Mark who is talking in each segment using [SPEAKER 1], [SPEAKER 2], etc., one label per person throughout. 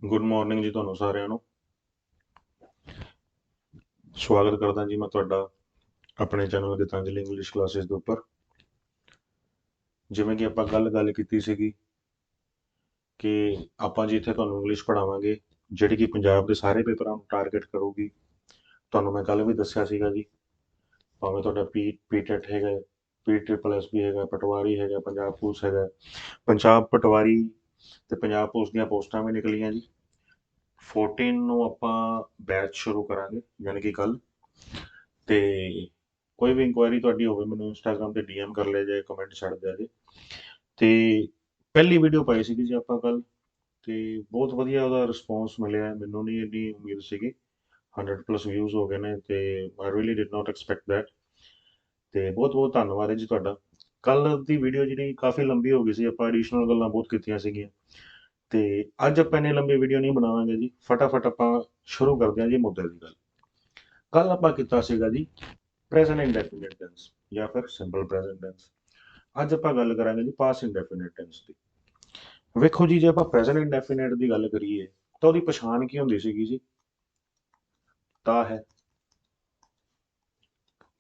[SPEAKER 1] Good morning ਜੀ ਤੁਹਾਨੂੰ ਸਾਰਿਆਂ ਨੂੰ। ਸਵਾਗਤ ਕਰਦਾ ਜੀ ਮੈਂ ਤੁਹਾਡਾ ਆਪਣੇ ਚੈਨਲ ਗੀਤਾਂਜਲੀ ਇੰਗਲਿਸ਼ ਕਲਾਸਿਸ ਦੇ ਉੱਪਰ। ਜਿਵੇਂ ਕਿ ਆਪਾਂ ਗੱਲ ਕੀਤੀ ਸੀਗੀ ਕਿ ਆਪਾਂ ਜੀ ਇੱਥੇ ਤੁਹਾਨੂੰ ਇੰਗਲਿਸ਼ ਪੜ੍ਹਾਵਾਂਗੇ ਜਿਹੜੀ ਕਿ ਪੰਜਾਬ ਦੇ ਸਾਰੇ ਪੇਪਰਾਂ ਨੂੰ ਟਾਰਗੇਟ ਕਰੂਗੀ। ਤੁਹਾਨੂੰ ਮੈਂ ਕੱਲ ਵੀ ਦੱਸਿਆ ਸੀਗਾ ਜੀ, ਭਾਵੇਂ ਤੁਹਾਡਾ ਪੀਟੈਟ ਹੈਗਾ, ਪੀ ਟ੍ਰਿਪਲ ਐਸ ਵੀ ਹੈਗਾ, ਪਟਵਾਰੀ ਹੈਗਾ, ਪੰਜਾਬ ਪੁਲਿਸ ਹੈਗਾ, ਪੰਜਾਬ ਪਟਵਾਰੀ ਤੇ ਪੰਜਾਬ ਪੁਲਿਸ ਦੀਆਂ ਪੋਸਟਾਂ ਵੀ ਨਿਕਲੀਆਂ ਜੀ। 14 ਨੂੰ ਆਪਾਂ ਬੈਚ ਸ਼ੁਰੂ ਕਰਾਂਗੇ, ਯਾਨੀ ਕਿ ਕੱਲ। ਤੇ ਕੋਈ ਵੀ ਇਨਕੁਆਇਰੀ ਤੁਹਾਡੀ ਹੋਵੇ ਮੈਨੂੰ ਇੰਸਟਾਗ੍ਰਾਮ ਤੇ ਡੀਐਮ ਕਰ ਲਿਆ ਜਾਏ, ਕਮੈਂਟ ਛੱਡ ਦਿਆ ਜੇ। ਤੇ ਪਹਿਲੀ ਵੀਡੀਓ ਪਾਈ ਸੀਗੀ ਜੀ ਆਪਾਂ ਕੱਲ, ਤੇ ਬਹੁਤ ਵਧੀਆ ਉਹਦਾ ਰਿਸਪੌਂਸ ਮਿਲਿਆ। ਮੈਨੂੰ ਨਹੀਂ ਇੰਨੀ ਉਮੀਦ ਸੀਗੀ। 100 ਪਲੱਸ ਵਿਊਜ਼ ਹੋ ਗਏ ਨੇ ਤੇ I really did not expect that. ਤੇ ਬਹੁਤ ਬਹੁਤ ਧੰਨਵਾਦ ਹੈ ਜੀ ਤੁਹਾਡਾ। ਕੱਲ ਦੀ ਵੀਡੀਓ ਜਿਹੜੀ ਕਾਫੀ ਲੰਬੀ ਹੋ ਗਈ ਸੀ, ਆਪਾਂ ਐਡੀਸ਼ਨਲ ਗੱਲਾਂ ਬਹੁਤ ਕੀਤੀਆਂ ਸੀਗੀਆਂ। ਤੇ ਅੱਜ ਆਪਾਂ ਇੰਨੀ ਲੰਬੀ ਵੀਡੀਓ ਨਹੀਂ ਬਣਾਵਾਂਗੇ ਜੀ, ਫਟਾਫਟ ਆਪਾਂ ਸ਼ੁਰੂ ਕਰਦੇ ਹਾਂ ਜੀ ਮੁੱਦੇ ਦੀ ਗੱਲ। ਕੱਲ ਆਪਾਂ ਕੀਤਾ ਸੀਗਾ ਜੀ ਪ੍ਰੈਜ਼ੈਂਟ ਇੰਡੈਫੀਨਿਟ ਟੈਂਸ ਜਾਂ ਫਿਰ ਸਿੰਪਲ ਪ੍ਰੈਜ਼ੈਂਟ ਟੈਂਸ। ਅੱਜ ਆਪਾਂ ਗੱਲ ਕਰਾਂਗੇ ਜੀ ਪਾਸਟ ਇੰਡੈਫੀਨਿਟ ਟੈਂਸ ਦੀ। ਵੇਖੋ ਜੀ, ਜੇ ਆਪਾਂ ਪ੍ਰੈਜ਼ੈਂਟ ਇੰਡੈਫੀਨਿਟ ਦੀ ਗੱਲ ਕਰੀਏ ਤਾਂ ਉਹਦੀ ਪਛਾਣ ਕੀ ਹੁੰਦੀ ਸੀਗੀ ਜੀ? ਤਾ ਹੈ,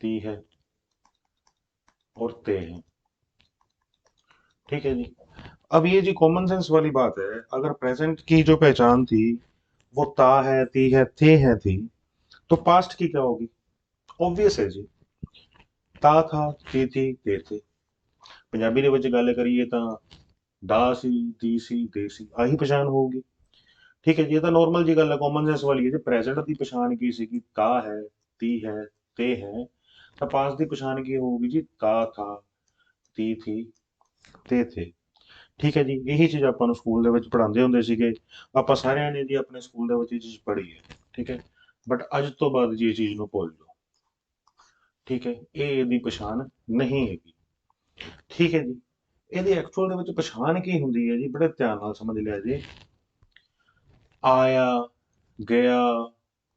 [SPEAKER 1] ਤੀ है और ते है। ठीक है जी। अब ये जी कॉमन सेंस वाली बात है, अगर प्रेजेंट की जो पहचान थी वो ता है, ती है, थे है थी, तो पास्ट की क्या होगी? ऑब्वियस है जी, ता था, ती थी, ते थे। ਪੰਜਾਬੀ ਦੇ ਵਿੱਚ ਗੱਲ ਕਰੀਏ ਤਾਂ ਦਾ ਸੀ, ਦੀ ਸੀ, ਦੇ ਸੀ, ਆਹੀ ਪਛਾਣ ਹੋਊਗੀ। ਠੀਕ ਹੈ ਜੀ, ਇਹ ਤਾਂ ਨੋਰਮਲ ਜੀ ਗੱਲ ਹੈ, ਕਾਮਨ ਸੈਂਸ ਵਾਲੀ ਹੈ। ਜੇ ਪ੍ਰੈਜ਼ੈਂਟ ਦੀ ਪਛਾਣ ਕੀ ਸੀਗੀ, ਤਾ ਹੈ, ਤੀ ਹੈ, ਤੇ ਹੈ, ਤਾਂ ਪਾਸਟ ਦੀ ਪਛਾਣ ਕੀ ਹੋਊਗੀ ਜੀ? ਤਾ ਥਾ, ਤੀ ਥੀ, ਤੇ ਥੇ। ਠੀਕ ਹੈ ਜੀ, ਇਹੀ ਚੀਜ਼ ਆਪਾਂ ਨੂੰ ਸਕੂਲ ਦੇ ਵਿੱਚ ਪੜ੍ਹਾਉਂਦੇ ਹੁੰਦੇ ਸੀਗੇ। ਆਪਾਂ ਸਾਰਿਆਂ ਨੇ ਜੀ ਆਪਣੇ ਸਕੂਲ ਦੇ ਵਿੱਚ ਇਹ ਚੀਜ਼ ਪੜ੍ਹੀ ਹੈ। ਠੀਕ ਹੈ, ਬਟ ਅੱਜ ਤੋਂ ਬਾਅਦ ਜੀ ਇਹ ਚੀਜ਼ ਨੂੰ ਭੁੱਲ ਜਾਓ। ਠੀਕ ਹੈ, ਇਹ ਇਹਦੀ ਪਛਾਣ ਨਹੀਂ ਹੈਗੀ। ਠੀਕ ਹੈ ਜੀ, ਇਹਦੀ ਐਕਚੁਅਲ ਦੇ ਵਿੱਚ ਪਛਾਣ ਕੀ ਹੁੰਦੀ ਹੈ ਜੀ? ਬੜੇ ਧਿਆਨ ਨਾਲ ਸਮਝ ਲਿਆ ਜੀ। ਆਇਆ, ਗਿਆ,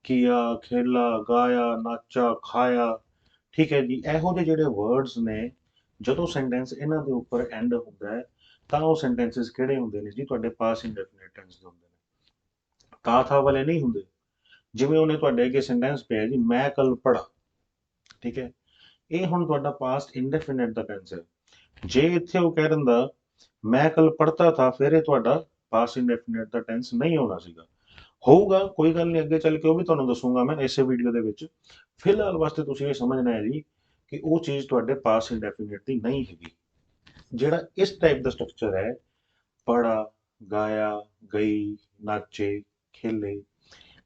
[SPEAKER 1] ਕੀਆ, ਖੇਲਾ, ਗਾਇਆ, ਨਾਚਾ, ਖਾਇਆ। ਠੀਕ ਹੈ ਜੀ, ਇਹੋ ਜਿਹੇ ਜਿਹੜੇ ਵਰਡਸ ਨੇ, ਜਦੋਂ ਸੈਂਟੈਂਸ ਇਹਨਾਂ ਦੇ ਉੱਪਰ ਐਂਡ ਹੁੰਦਾ ਹੈ ਤਾਂ ਉਹ ਸੈਂਟੈਂਸਸ ਕਿਹੜੇ ਹੁੰਦੇ ਨੇ ਜੀ? ਤੁਹਾਡੇ ਪਾਸ ਇੰਡੈਫਿਨਿਟ ਟੈਂਸ ਦੇ ਹੁੰਦੇ ਨੇ, ਤਾਂ ਥਾ ਵਾਲੇ ਨਹੀਂ ਹੁੰਦੇ। ਜਿਵੇਂ ਉਹਨੇ ਤੁਹਾਡੇ ਅੱਗੇ ਸੈਂਟੈਂਸ ਪਿਆ ਜੀ, ਮੈਂ ਕੱਲ ਪੜ੍ਹਾ। ਠੀਕ ਹੈ, ਇਹ ਹੁਣ ਤੁਹਾਡਾ ਪਾਸਟ ਇੰਡੈਫਿਨਿਟ ਦਾ ਟੈਂਸ ਹੈ। ਜੇ ਇੱਥੇ ਉਹ ਕਹਿ ਦਿੰਦਾ ਮੈਂ ਕੱਲ ਪੜ੍ਹਤਾ ਥਾ, ਫਿਰ ਇਹ ਤੁਹਾਡਾ ਪਾਸਟ ਇੰਡੈਫਿਨਿਟ ਦਾ ਟੈਂਸ ਨਹੀਂ ਹੋਣਾ ਸੀਗਾ। ਹੋਊਗਾ, ਕੋਈ ਗੱਲ ਨਹੀਂ, ਅੱਗੇ ਚੱਲ ਕੇ ਉਹ ਵੀ ਤੁਹਾਨੂੰ ਦੱਸੂਗਾ ਮੈਂ ਇਸੇ ਵੀਡੀਓ ਦੇ ਵਿੱਚ। ਫਿਲਹਾਲ ਵਾਸਤੇ ਤੁਸੀਂ ਇਹ ਸਮਝਣਾ ਹੈ ਜੀ ਕਿ ਉਹ ਚੀਜ਼ ਤੁਹਾਡੇ ਪਾਸਟ ਇੰਡੈਫਿਨਿਟ ਦੀ ਨਹੀਂ ਹੈਗੀ। ਜਿਹੜਾ ਇਸ ਟਾਈਪ ਦਾ ਸਟਰਕਚਰ ਹੈ, ਪੜ੍ਹਾ, ਗਾਇਆ, ਗਈ, ਨਾਚੇ, ਖੇਲੇ,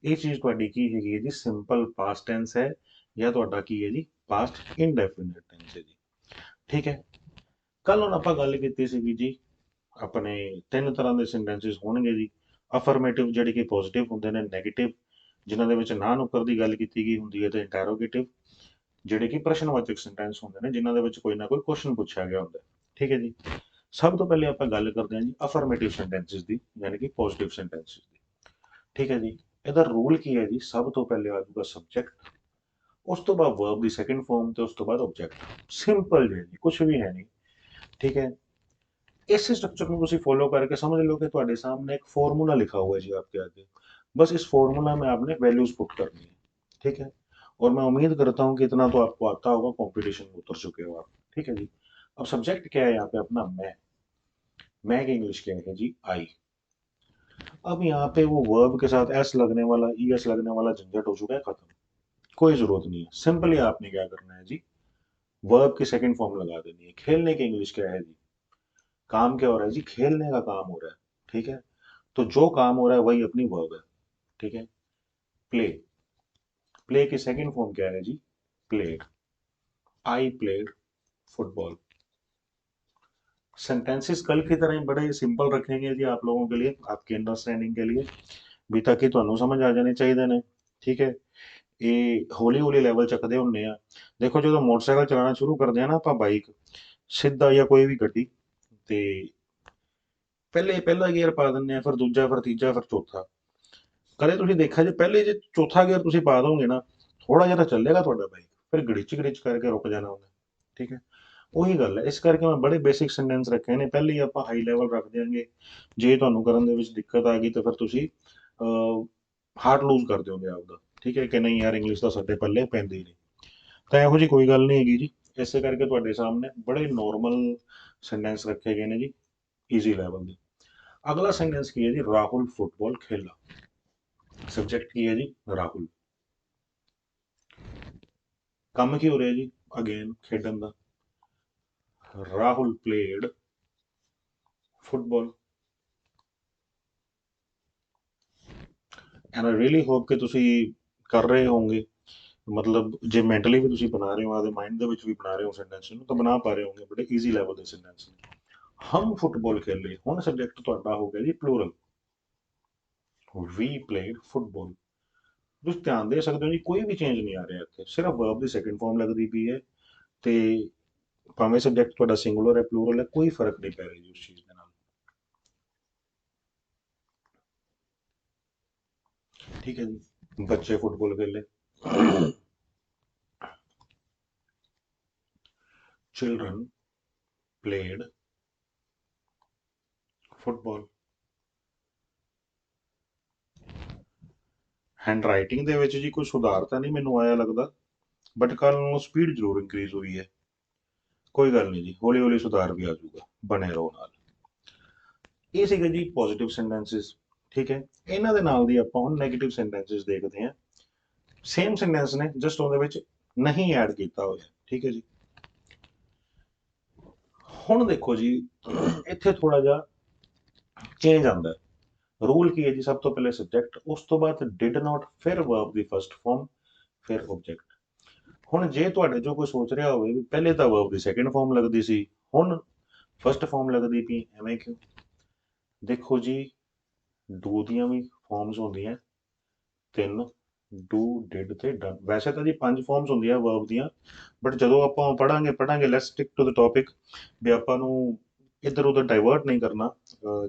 [SPEAKER 1] ਇਹ ਚੀਜ਼ ਤੁਹਾਡੀ ਕੀ ਹੈਗੀ ਹੈ ਜੀ? ਸਿੰਪਲ ਪਾਸਟ ਟੈਂਸ ਹੈ, ਜਾਂ ਤੁਹਾਡਾ ਕੀ ਹੈ ਜੀ? ਪਾਸਟ ਇੰਡੈਫਿਨਿਟ ਟੈਂਸ ਹੈ ਜੀ। ਠੀਕ ਹੈ, ਕੱਲ ਹੁਣ ਆਪਾਂ ਗੱਲ ਕੀਤੀ ਸੀਗੀ ਜੀ, ਆਪਣੇ ਤਿੰਨ ਤਰ੍ਹਾਂ ਦੇ ਸੈਂਟੈਂਸਸ ਹੋਣਗੇ ਜੀ। ਅਫਰਮੇਟਿਵ ਜਿਹੜੇ ਕਿ ਪੋਜ਼ਿਟਿਵ ਹੁੰਦੇ ਨੇ, ਨੈਗੇਟਿਵ ਜਿਨ੍ਹਾਂ ਦੇ ਵਿੱਚ ਨਾ ਨੁੱਕਰ ਦੀ ਗੱਲ ਕੀਤੀ ਗਈ ਹੁੰਦੀ ਹੈ, ਤੇ ਇੰਟੈਰੋਗੇਟਿਵ ਜਿਹੜੇ ਕਿ ਪ੍ਰਸ਼ਨਵਾਚਕ ਸੈਂਟੈਂਸ ਹੁੰਦੇ ਨੇ, ਜਿਨ੍ਹਾਂ ਦੇ ਵਿੱਚ ਕੋਈ ਨਾ ਕੋਈ ਕੁਐਸਚਨ ਪੁੱਛਿਆ ਗਿਆ ਹੁੰਦਾ ਹੈ। ਠੀਕ ਹੈ ਜੀ, ਸਭ ਤੋਂ ਪਹਿਲੇ ਆਪਾਂ ਗੱਲ ਕਰਦੇ ਹਾਂ ਜੀ ਅਫਰਮੇਟਿਵ ਸੈਂਟੈਂਸਸ ਦੀ, ਯਾਨੀ ਕਿ ਪੋਜ਼ਿਟਿਵ ਸੈਂਟੈਂਸਸ ਦੀ। ਠੀਕ ਹੈ ਜੀ, ਇਹਦਾ ਰੂਲ ਕੀ ਹੈ ਜੀ? ਸਭ ਤੋਂ ਪਹਿਲੇ ਆ ਜਾਊਗਾ ਸਬਜੈਕਟ, ਉਸ ਤੋਂ ਬਾਅਦ ਵਰਬ ਦੀ ਸੈਕੰਡ ਫਾਰਮ, ਤੇ ਉਸ ਤੋਂ ਬਾਅਦ ਆਬਜੈਕਟ। ਸਿੰਪਲ ਜੀ, ਕੁਝ ਵੀ ਹੈ ਨਹੀਂ। ਠੀਕ ਹੈ, इस स्ट्रक्चर को तुम फॉलो करके समझ लो कि तुम्हारे सामने एक फॉर्मूला लिखा हुआ है जी आपके आगे। बस इस फॉर्मूला में आपने वैल्यूज पुट करनी है। ठीक है, और मैं उम्मीद करता हूँ कि इतना तो आपको आता होगा, कंपटीशन में उतर चुके हो आप। ठीक है जी, अब सब्जेक्ट क्या है यहाँ पे? अपना मैं की इंग्लिश क्या है जी? आई। अब यहाँ पे वो वर्ब के साथ एस लगने वाला, ई एस लगने वाला झंझट हो चुका है खत्म। कोई जरूरत नहीं है। सिंपली आपने क्या करना है जी? वर्ब की सेकंड फॉर्म लगा देनी है। खेलने की इंग्लिश क्या है जी? काम क्या हो रहा है जी? खेलने का काम हो रहा है। ठीक है, तो जो काम हो रहा है वही अपनी वर्ब है। ठीक है, प्ले, प्ले की सेकंड फॉर्म क्या है जी? Played. I played football. Sentences कल की तरह ही बड़े सिंपल रखेंगे जी आप लोगों के लिए, आपके अंडरस्टैंडिंग के लिए भी, ताकि ਤੁਹਾਨੂੰ ਸਮਝ ਆ ਜਾਣੇ ਚਾਹੀਦੇ ਨੇ। ਠੀਕ ਹੈ, ਇਹ ਹੌਲੀ ਹੌਲੀ ਲੈਵਲ ਚੱਕਦੇ ਹੁੰਦੇ ਆ। ਦੇਖੋ, ਜਦੋਂ ਮੋਟਰਸਾਈਕਲ ਚਲਾਉਣਾ ਸ਼ੁਰੂ ਕਰਦੇ ਆ ਨਾ ਆਪਾਂ, ਬਾਈਕ ਸਿੱਧਾ ਜਾਂ ਕੋਈ ਵੀ ਗੱਡੀ, ਤੇ ਪਹਿਲੇ ਪਹਿਲਾ ਗੇਅਰ ਪਾ ਦਿੰਦੇ ਆ, ਫਿਰ ਦੂਜਾ, ਫਿਰ ਤੀਜਾ, ਫਿਰ ਚੌਥਾ। ਕਦੇ ਤੁਸੀਂ ਦੇਖਿਆ ਜੇ ਪਹਿਲੇ ਜੇ ਚੌਥਾ ਗੇਅਰ ਤੁਸੀਂ ਪਾ ਦੋਗੇ ਨਾ, ਥੋੜਾ ਜਿਹਾ ਤਾਂ ਚੱਲੇਗਾ ਤੁਹਾਡਾ ਬਾਈਕ, ਫਿਰ ਗੜਿਚ ਗੜਿਚ ਕਰਕੇ ਰੁਕ ਜਾਣਾ ਉਹਨੇ। ਠੀਕ ਹੈ, ਉਹੀ ਗੱਲ ਹੈ, ਇਸ ਕਰਕੇ ਮੈਂ ਬੜੇ ਬੇਸਿਕ ਸੈਂਟੈਂਸ ਰੱਖੇ ਨੇ, ਪਹਿਲੇ ਹੀ ਆਪਾਂ ਹਾਈ ਲੈਵਲ ਰੱਖ ਦਿਆਂਗੇ। ਜੇ ਤੁਹਾਨੂੰ ਕਰਨ ਦੇ ਵਿੱਚ ਦਿੱਕਤ ਆ ਗਈ ਤਾਂ ਫਿਰ ਤੁਸੀਂ ਹਾਰਟ ਲੂਜ਼ ਕਰ ਦਿਓਗੇ ਆਪਦਾ, ਠੀਕ ਹੈ ਕਿ ਨਹੀਂ ਯਾਰ, ਇੰਗਲਿਸ਼ ਤਾਂ ਸਾਡੇ ਪੱਲੇ ਪੈਂਦੀ ਹੀ ਨਹੀਂ। ਤਾਂ ਇਹੋ ਜਿਹੀ ਕੋਈ ਗੱਲ ਨਹੀਂ ਹੈਗੀ ਜੀ। ਇਸੇ ਕਰਕੇ ਤੁਹਾਡੇ ਸਾਹਮਣੇ ਬੜੇ ਨੋਰਮਲ ਸੈਂਟੈਂਸ ਰੱਖੇ ਗਏ ਨੇ ਜੀ, ਈਜ਼ੀ ਲੈਵਲ ਦੇ। ਅਗਲਾ ਸੈਂਟੈਂਸ ਕੀ ਹੈ ਜੀ, ਰਾਹੁਲ ਫੁੱਟਬਾਲ ਖੇਲਾ। ਸਬਜੈਕਟ ਕੀ ਹੈ ਜੀ, ਰਾਹੁਲ। ਕੰਮ ਕੀ ਹੋ ਰਿਹਾ ਜੀ, ਅਗੇਨ ਖੇਡਣ ਦਾ। Rahul played football. And I really hope ਕਿ ਤੁਸੀਂ ਕਰ ਰਹੇ ਹੋਵੋਗੇ, ਮਤਲਬ ਜੇ ਮੈਂਟਲੀ ਵੀ ਤੁਸੀਂ ਬਣਾ ਰਹੇ ਹੋ, ਆਪਦੇ ਮਾਈਂਡ ਦੇ ਵਿੱਚ ਵੀ ਬਣਾ ਰਹੇ ਹੋ ਸੈਂਟੈਂਸ ਨੂੰ, ਤਾਂ ਬਣਾ ਪਾ ਰਹੇ ਹੋਵੋਗੇ, ਬੜੇ ਈਜ਼ੀ ਲੈਵਲ ਦੇ ਸੈਂਟੈਂਸ ਨੇ। ਹਮ ਫੁੱਟਬਾਲ ਖੇਲੇ, ਹੁਣ ਸਬਜੈਕਟ ਤੁਹਾਡਾ ਹੋ ਗਿਆ ਜੀ ਪਲੂਰਲ, ਵੀ ਪਲੇਡ ਫੁੱਟਬਾਲ। ਤੁਸੀਂ ਧਿਆਨ ਦੇ ਸਕਦੇ ਹੋ ਜੀ, ਕੋਈ ਵੀ ਚੇਂਜ ਨਹੀਂ ਆ ਰਿਹਾ ਇੱਥੇ, ਸਿਰਫ ਵਰਬ ਦੀ ਸੈਕਿੰਡ ਫਾਰਮ ਲੱਗਦੀ ਪਈ ਹੈ। ਤੇ ਭਾਵੇਂ ਸਬਜੈਕਟ ਤੁਹਾਡਾ ਸਿੰਗੂਲਰ ਹੈ ਪਲੂਰਲ ਹੈ, ਕੋਈ ਫਰਕ ਨਹੀਂ ਪੈ ਰਿਹਾ ਜੀ ਉਸ ਚੀਜ਼ ਦੇ ਨਾਲ। ਠੀਕ ਹੈ ਜੀ, ਬੱਚੇ ਫੁੱਟਬਾਲ ਖੇਲੇ। Children played football. Handwriting ਦੇ ਵਿੱਚ ਜੀ ਕੋਈ ਸੁਧਾਰ ਤਾਂ ਨਹੀਂ ਮੈਨੂੰ ਆਇਆ ਲੱਗਦਾ, ਬਟ ਕੱਲ ਨੂੰ ਸਪੀਡ ਜ਼ਰੂਰ ਇਨਕਰੀਜ਼ ਹੋਈ ਹੈ। ਕੋਈ ਗੱਲ ਨਹੀਂ ਜੀ, ਹੌਲੀ ਹੌਲੀ ਸੁਧਾਰ ਵੀ ਆ ਜਾਊਗਾ, ਬਣੇ ਰਹੋ ਨਾਲ। ਇਹ ਸੀਗੇ ਜੀ ਪੋਜ਼ਿਟਿਵ ਸੈਂਟੈਂਸਸ। ਠੀਕ ਹੈ, ਇਹਨਾਂ ਦੇ ਨਾਲ ਦੀ ਆਪਾਂ ਹੁਣ ਨੈਗੇਟਿਵ ਸੈਂਟੈਂਸਸ ਦੇਖਦੇ ਹਾਂ। ਸੇਮ ਸੈਂਟੈਂਸ ਨੇ, ਜਸਟ ਉਹਦੇ ਵਿੱਚ ਨਹੀਂ ਐਡ ਕੀਤਾ ਹੋਇਆ। ਠੀਕ ਹੈ ਜੀ, ਹੁਣ ਦੇਖੋ ਜੀ, ਇੱਥੇ ਥੋੜਾ ਜਿਹਾ ਚੇਂਜ ਆਉਂਦਾ ਹੈ। ਰੂਲ ਕੀ ਹੈ ਜੀ, ਸਭ ਤੋਂ ਪਹਿਲੇ ਸਬਜੈਕਟ, ਉਸ ਤੋਂ ਬਾਅਦ ਡਿਡ ਨਾਟ, ਫਿਰ ਵਰਬ ਦੀ ਫਸਟ ਫਾਰਮ, ਫਿਰ ਆਬਜੈਕਟ। ਹੁਣ ਜੇ ਤੁਹਾਡੇ ਜੋ ਕੋਈ ਸੋਚ ਰਿਹਾ ਹੋਵੇ ਵੀ ਪਹਿਲੇ ਤਾਂ ਵਰਬ ਦੀ ਸੈਕਿੰਡ ਫਾਰਮ ਲੱਗਦੀ ਸੀ, ਹੁਣ ਫਸਟ ਫਾਰਮ ਲੱਗਦੀ ਪਈ, ਐਵੇਂ ਕਿਉਂ? ਦੇਖੋ ਜੀ, ਡੂ ਦੀਆਂ ਵੀ ਫਾਰਮਸ ਹੁੰਦੀਆਂ ਤਿੰਨ, ਡੂ, ਡਿਡ ਤੇ ਡਨ। ਵੈਸੇ ਤਾਂ ਜੀ ਪੰਜ ਫਾਰਮਸ ਹੁੰਦੀਆਂ ਵਰਬ ਦੀਆਂ, ਬਟ ਜਦੋਂ ਆਪਾਂ ਪੜਾਂਗੇ let's stick to the topic, ਵੀ ਆਪਾਂ ਨੂੰ ਇੱਧਰ ਉੱਧਰ ਡਾਈਵਰਟ ਨਹੀਂ ਕਰਨਾ।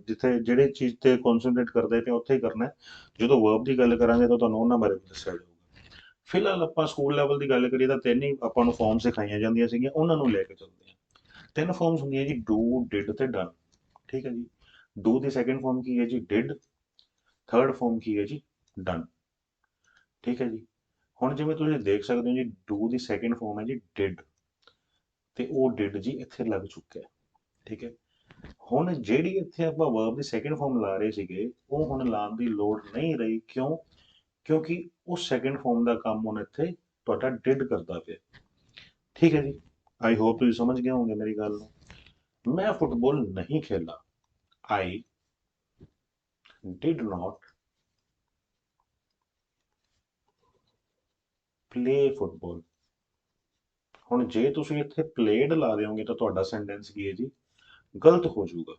[SPEAKER 1] ਜਿੱਥੇ ਜਿਹੜੇ ਚੀਜ਼ ਤੇ ਕਨਸੈਂਟਰੇਟ ਕਰਦੇ ਪਏ ਉੱਥੇ ਹੀ ਕਰਨਾ ਹੈ। ਜਦੋਂ ਵਰਬ ਦੀ ਗੱਲ ਕਰਾਂਗੇ ਤਾਂ ਤੁਹਾਨੂੰ ਉਹਨਾਂ ਬਾਰੇ ਵੀ ਦੱਸਿਆ ਜਾਊਗਾ। ਫਿਲਹਾਲ ਆਪਾਂ ਸਕੂਲ ਲੈਵਲ ਦੀ ਗੱਲ ਕਰੀਏ ਤਾਂ ਤਿੰਨ ਹੀ ਆਪਾਂ ਨੂੰ ਫਾਰਮ ਸਿਖਾਈਆਂ ਜਾਂਦੀਆਂ ਸੀਗੀਆਂ, ਉਹਨਾਂ ਨੂੰ ਲੈ ਕੇ ਚੱਲਦੇ ਹਾਂ। ਤਿੰਨ ਫਾਰਮਸ ਹੁੰਦੀਆਂ ਜੀ, ਡੂ, ਡਿਡ ਤੇ ਡਨ। ਠੀਕ ਹੈ ਜੀ, ਡੂ ਦੀ ਸੈਕਿੰਡ ਫਾਰਮ ਕੀ ਹੈ ਜੀ, ਡਿਡ। ਥਰਡ ਫਾਰਮ ਕੀ ਹੈ ਜੀ, ਡਨ। ਠੀਕ ਹੈ ਜੀ, ਹੁਣ ਜਿਵੇਂ ਤੁਸੀਂ ਦੇਖ ਸਕਦੇ ਹੋ ਜੀ, ਡੂ ਦੀ ਸੈਕਿੰਡ ਫਾਰਮ ਹੈ ਜੀ ਡਿਡ, ਤੇ ਉਹ ਡਿਡ ਜੀ ਇੱਥੇ ਲੱਗ ਚੁੱਕਿਆ। ਠੀਕ ਹੈ, ਹੁਣ ਜਿਹੜੀ ਇੱਥੇ ਆਪਾਂ ਵਰਬ ਦੀ ਸੈਕਿੰਡ ਫਾਰਮ ਲਾ ਰਹੇ ਸੀਗੇ, ਉਹ ਹੁਣ ਲਾਉਣ ਦੀ ਲੋੜ ਨਹੀਂ ਰਹੀ। ਕਿਉਂ? ਕਿਉਂਕਿ ਉਹ ਸੈਕਿੰਡ ਫਾਰਮ ਦਾ ਕੰਮ ਹੁਣ ਇੱਥੇ ਤੁਹਾਡਾ ਡਿਡ ਕਰਦਾ ਪਿਆ। ਠੀਕ ਹੈ ਜੀ, ਆਈ ਹੋਪ ਤੁਸੀਂ ਸਮਝ ਗਏ ਹੋਗੇ ਮੇਰੀ ਗੱਲ ਨੂੰ। ਮੈਂ ਫੁੱਟਬਾਲ ਨਹੀਂ ਖੇਲਾ, I did not play football. ਹੁਣ ਜੇ ਤੁਸੀਂ ਇੱਥੇ ਪਲੇਡ ਲਾ ਦਿਓਗੇ ਤਾਂ ਤੁਹਾਡਾ ਸੈਂਟੈਂਸ ਕੀ ਹੈ ਜੀ, ਗਲਤ ਹੋ ਜਾਊਗਾ।